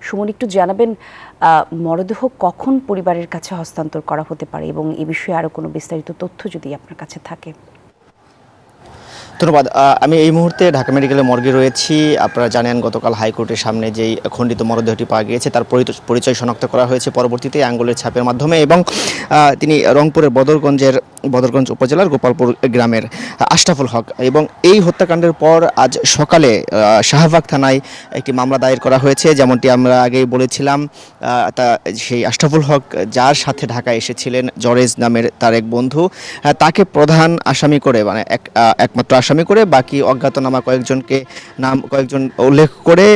সুমন, একটু জানাবেন মরদেহ কখন পরিবারের কাছে হস্তান্তর করা হতে পারে এবং এ বিষয়ে আরও কোনো বিস্তারিত তথ্য যদি আপনার কাছে থাকে। ধন্যবাদ। আমি এই মুহূর্তে ঢাকা মেডিকেলের মর্গে রয়েছি। আপনারা জানেন গতকাল হাইকোর্টের সামনে যেই খণ্ডিত মরদেহটি পাওয়া গিয়েছে তার পরিচয় শনাক্ত করা হয়েছে পরবর্তীতে আঙ্গুলের ছাপের মাধ্যমে, এবং তিনি রংপুরের বদরগঞ্জ উপজেলার গোপালপুর গ্রামের আশরাফুল হক। এবং এই হত্যাকাণ্ডের পর আজ সকালে শাহবাগ থানায় একটি মামলা দায়ের করা হয়েছে। যেমনটি আমরা আগেই বলেছিলাম, সেই আশরাফুল হক যার সাথে ঢাকায় এসেছিলেন জরেজ নামের তার এক বন্ধু, তাকে প্রধান আসামি করে, মানে একমাত্র আসামি করে বাকি অজ্ঞাতনামা কয়েকজন উল্লেখ করে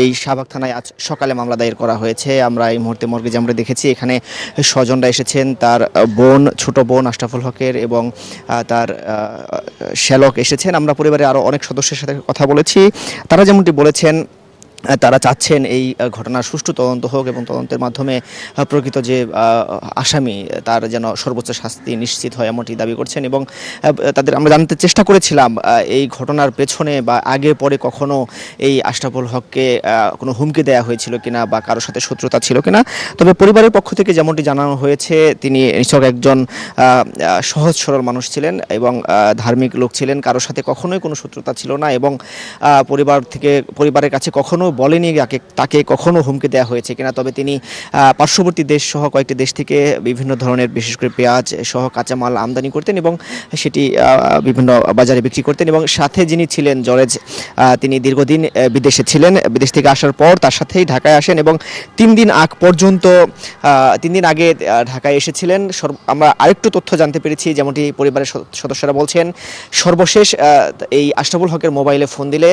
এই শাহবাগ থানায় আজ সকালে মামলা দায়ের করা হয়েছে। আমরা এই মুহূর্তে মর্গে যে আমরা দেখেছি এখানে স্বজনরা এসেছেন, তার ছোট বোন আশরাফুল হকের এবং তার শ্যালক এসেছেন। আমরা পরিবারের আরও অনেক সদস্যের সাথে কথা বলেছি। তারা যেমনটি বলেছেন, তারা চাচ্ছেন এই ঘটনার সুষ্ঠু তদন্ত হোক এবং তদন্তের মাধ্যমে প্রকৃত যে আসামি তার যেন সর্বোচ্চ শাস্তি নিশ্চিত হয়, এমনটি দাবি করছেন। এবং আমরা জানতে চেষ্টা করেছিলাম এই ঘটনার পেছনে বা আগে পরে কখনো এই আশরাফুল হককে কোনো হুমকি দেওয়া হয়েছিল কিনা বা কারোর সাথে শত্রুতা ছিল কিনা। তবে পরিবারের পক্ষ থেকে যেমনটি জানানো হয়েছে, তিনি নিছক একজন সহজ সরল মানুষ ছিলেন এবং ধার্মিক লোক ছিলেন, কারোর সাথে কখনোই কোনো শত্রুতা ছিল না এবং পরিবারের কাছে কখনো বলেনি তাকে কখনো হুমকি দেওয়া হয়েছে কিনা। তবে তিনি পার্শ্ববর্তী দেশ সহ কয়েকটি দেশ থেকে বিভিন্ন ধরনের বিশেষ করে পেঁয়াজ সহ কাঁচামাল আমদানি করতেন এবং সেটি বিভিন্ন বাজারে বিক্রি করতেন। এবং সাথে যিনি ছিলেন জরেজ, তিনি দীর্ঘদিন বিদেশে ছিলেন। বিদেশ থেকে আসার পর তার সাথেই ঢাকায় আসেন এবং 3 দিন আগে ঢাকায় এসেছিলেন। আমরা আরেকটু তথ্য জানতে পেরেছি, যেমনটি পরিবারের সদস্যরা বলছেন, সর্বশেষ এই আশরাফুল হকের মোবাইলে ফোন দিলে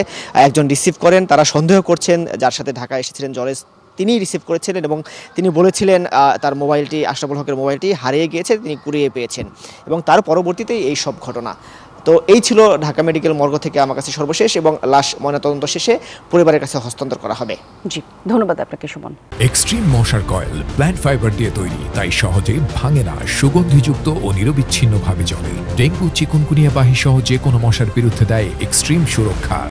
একজন রিসিভ করেন। তারা সন্দেহ করছেন যার সাথে ঢাকা এসেছিলেন জরেজ তিনি রিসিভ করেছিলেন এবং তিনি বলেছিলেন তার মোবাইলটি, আশরাফুল হকের মোবাইলটি হারিয়ে গিয়েছে, তিনি কুড়িয়ে পেয়েছেন এবং তার পরবর্তীতেই এই সব ঘটনা। তো এই ছিল ঢাকা মেডিকেল মর্গ থেকে আমার কাছে সর্বশেষ, এবং লাশ ময়নাতদন্ত শেষে পরিবারের কাছে হস্তান্তর করা হবে। জি, ধন্যবাদ আপনাকে সুমন। এক্সট্রিম মশার কয়েল প্ল্যান্ট ফাইবার দিয়ে তৈরি, তাই সহজে ভাঙে না, সুগন্ধিযুক্ত ও নিরবিচ্ছিন্নভাবে জ্বলে। ডেঙ্গু, চিকুনগুনিয়া বাহি সহ যে কোনো মশার বিরুদ্ধে দেয় এক্সট্রিম সুরক্ষা।